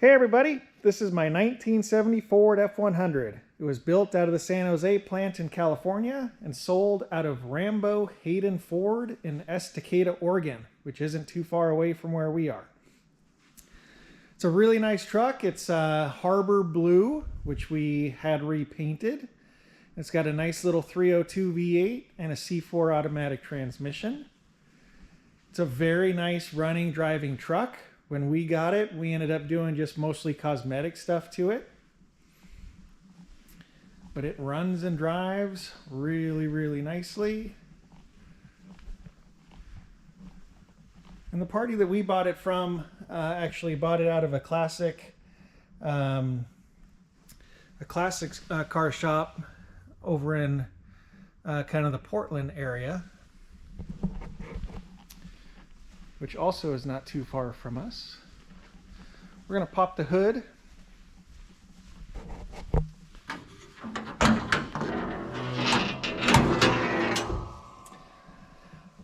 Hey everybody, this is my 1970 Ford F100. It was built out of the San Jose plant in California and sold out of Rambo Hayden Ford in Estacada, Oregon, which isn't too far away from where we are. It's a really nice truck. It's Harbor Blue, which we had repainted. It's got a nice little 302 V8 and a C4 automatic transmission. It's a very nice running, driving truck. When we got it, we ended up doing just mostly cosmetic stuff to it. But it runs and drives really, really nicely. And the party that we bought it from actually bought it out of a classic car shop over in kind of the Portland area, which also is not too far from us. We're going to pop the hood.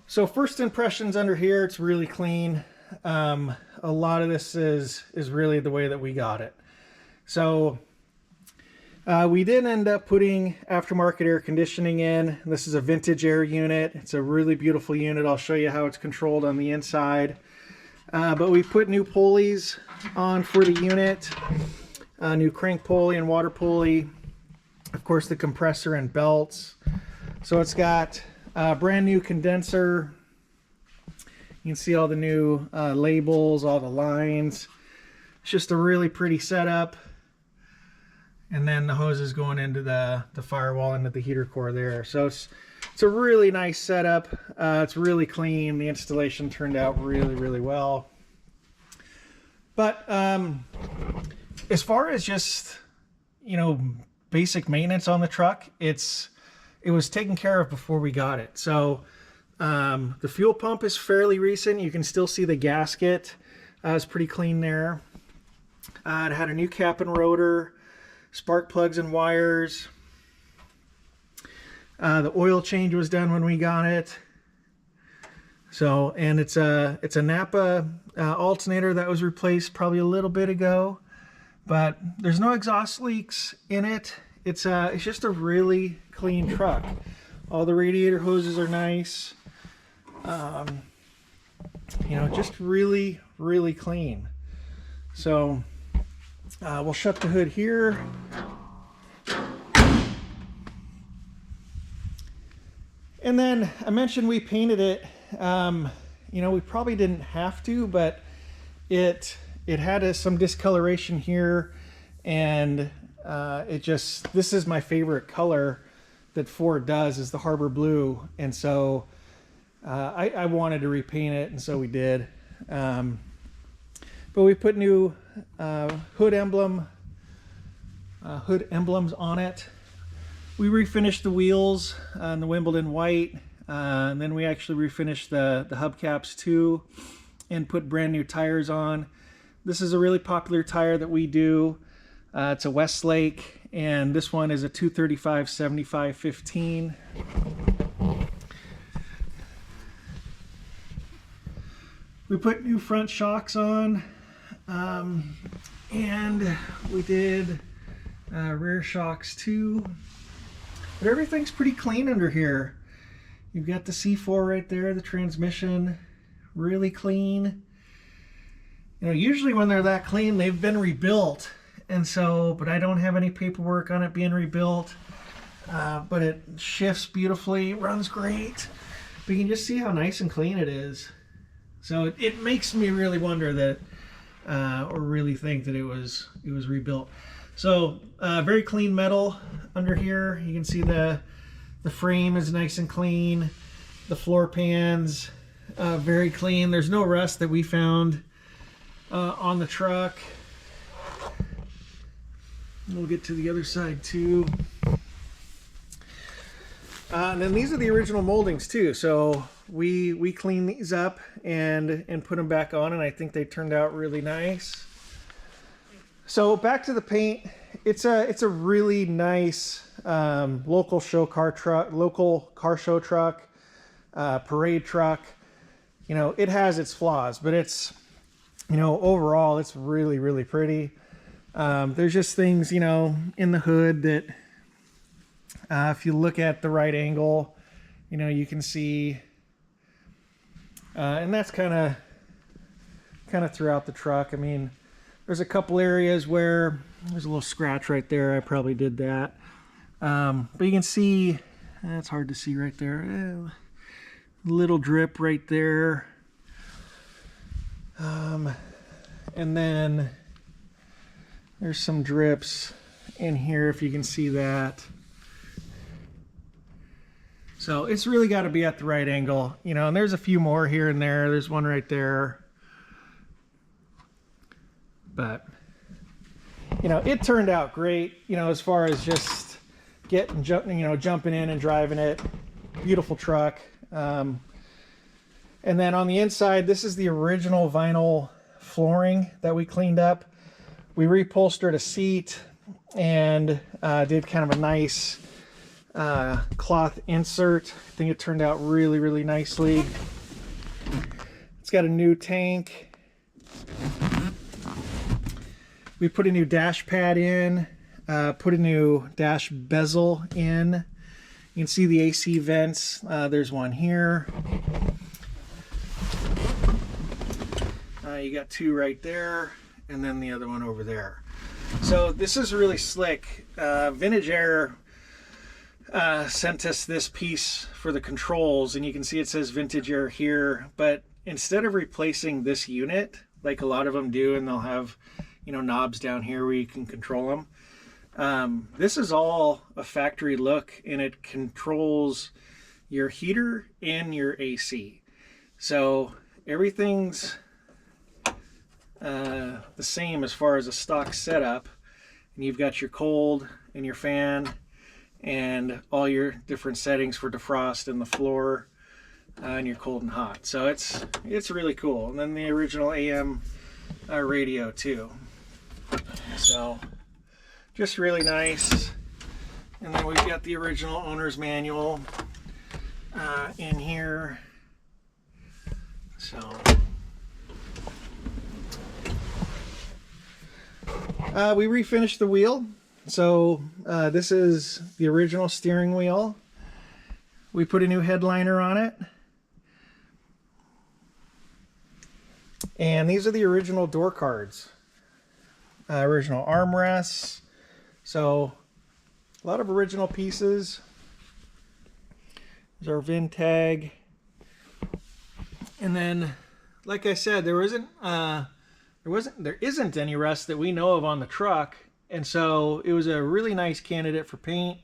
So first impressions under here, it's really clean. A lot of this is really the way that we got it. So we did end up putting aftermarket air conditioning in. This is a vintage air unit. It's a really beautiful unit. I'll show you how it's controlled on the inside. But we put new pulleys on for the unit. New crank pulley and water pulley. Of course, the compressor and belts. So it's got a brand new condenser. You can see all the new labels, all the lines. It's just a really pretty setup. And then the hose is going into the firewall, into the heater core there. So it's a really nice setup. It's really clean. The installation turned out really, really well. But as far as just, basic maintenance on the truck, it was taken care of before we got it. So the fuel pump is fairly recent. You can still see the gasket. It's pretty clean there. It had a new cap and rotor. Spark plugs and wires. The oil change was done when we got it. So, and it's a Napa alternator that was replaced probably a little bit ago, but there's no exhaust leaks in it. It's just a really clean truck. All the radiator hoses are nice. Just really, really clean. So we'll shut the hood here. And then I mentioned we painted it. We probably didn't have to, but it had some discoloration here, and this is my favorite color that Ford does, is the Harbor Blue, and so I wanted to repaint it, and so we did. But we put new hood emblems on it. We refinished the wheels on the Wimbledon white, and then we actually refinished the hubcaps too, and put brand new tires on. This is a really popular tire that we do. It's a Westlake, and this one is a 235/75/15. We put new front shocks on. And we did rear shocks too, but everything's pretty clean under here. You've got the C4 right there, the transmission, really clean. Usually when they're that clean, they've been rebuilt, and so, but I don't have any paperwork on it being rebuilt. But it shifts beautifully, runs great. But you can just see how nice and clean it is. So it makes me really wonder that or really think that it was rebuilt. So very clean metal under here. You can see the frame is nice and clean. The floor pans very clean. There's no rust that we found on the truck. We'll get to the other side too. And then these are the original moldings too. So we cleaned these up and put them back on, and I think they turned out really nice. So back to the paint. It's a really nice local car show truck, parade truck. It has its flaws, but it's you know, overall, it's really, really pretty. There's just things, you know, in the hood that if you look at the right angle, you know, you can see, and that's kind of throughout the truck. I mean, there's a couple areas where there's a little scratch right there. I probably did that. But you can see, it's hard to see right there. Little drip right there. And then there's some drips in here, if you can see that. So it's really got to be at the right angle, you know, and there's a few more here and there. There's one right there. But, you know, it turned out great, you know, as far as just jumping in and driving it. Beautiful truck. And then on the inside, this is the original vinyl flooring that we cleaned up. We reupholstered a seat and did kind of a nice cloth insert. I think it turned out really, really nicely. It's got a new tank. We put a new dash pad in, put a new dash bezel in. You can see the AC vents. There's one here. You got two right there, and then the other one over there. So this is really slick. Vintage Air sent us this piece for the controls, and you can see it says Vintage Air here, but instead of replacing this unit, like a lot of them do, and they'll have, you know, knobs down here where you can control them. This is all a factory look, and it controls your heater and your AC. So everything's the same as far as a stock setup, and you've got your cold and your fan and all your different settings for defrost and the floor, and your cold and hot. So it's really cool. And then the original AM radio too. So just really nice. And then we've got the original owner's manual in here. So we refinished the wheel. So this is the original steering wheel. We put a new headliner on it. And these are the original door cards. Original armrests. So a lot of original pieces. There's our VIN tag. And then, like I said, there isn't any rust that we know of on the truck, and so it was a really nice candidate for paint.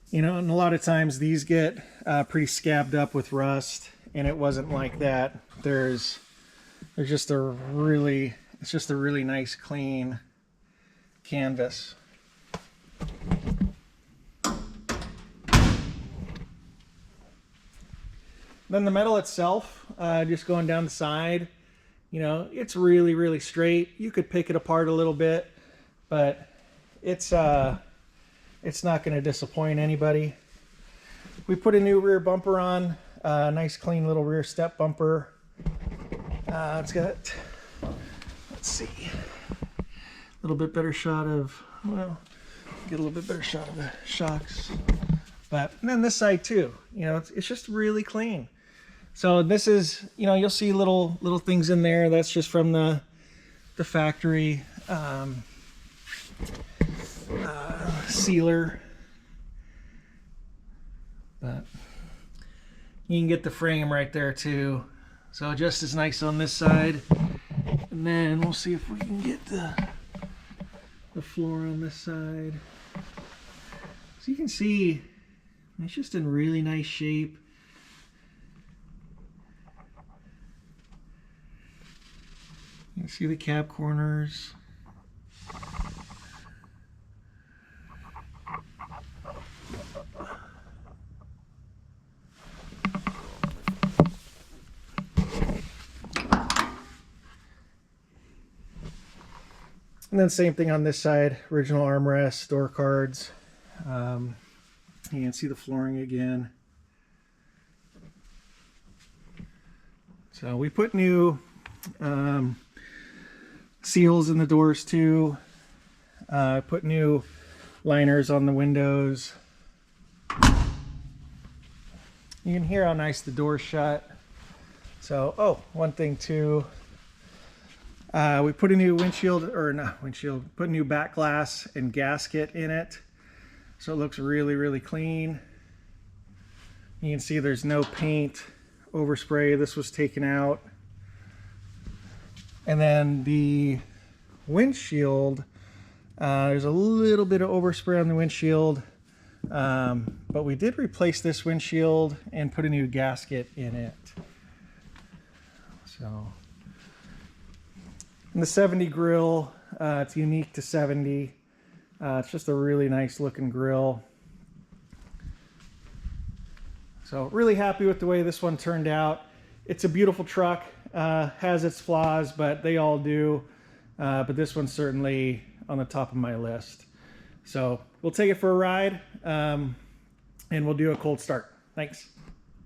You know, and a lot of times these get pretty scabbed up with rust, and it wasn't like that. There's just a really, it's just a really nice clean canvas. Then the metal itself, just going down the side, you know, it's really, really straight. You could pick it apart a little bit, but it's not going to disappoint anybody. We put a new rear bumper on, a nice clean little rear step bumper. It's got, let's see, a little bit better shot of, well, get a little bit better shot of the shocks. But and then this side too, you know, it's just really clean. So this is, you know, you'll see little things in there. That's just from the factory sealer. But you can get the frame right there too. So just as nice on this side. And then we'll see if we can get the floor on this side. So you can see it's just in really nice shape. You can see the cab corners. And then same thing on this side, original armrests, door cards. You can see the flooring again. So we put new seals in the doors too. Put new liners on the windows. You can hear how nice the door's shut. So, oh, one thing too. We put a new windshield, or not windshield, put a new back glass and gasket in it. So it looks really, really clean. You can see there's no paint overspray. This was taken out. And then the windshield, there's a little bit of overspray on the windshield. But we did replace this windshield and put a new gasket in it. So, and the 70 grill, it's unique to 70. It's just a really nice looking grill. So really happy with the way this one turned out. It's a beautiful truck, has its flaws, but they all do. But this one's certainly on the top of my list. So we'll take it for a ride, and we'll do a cold start. Thanks.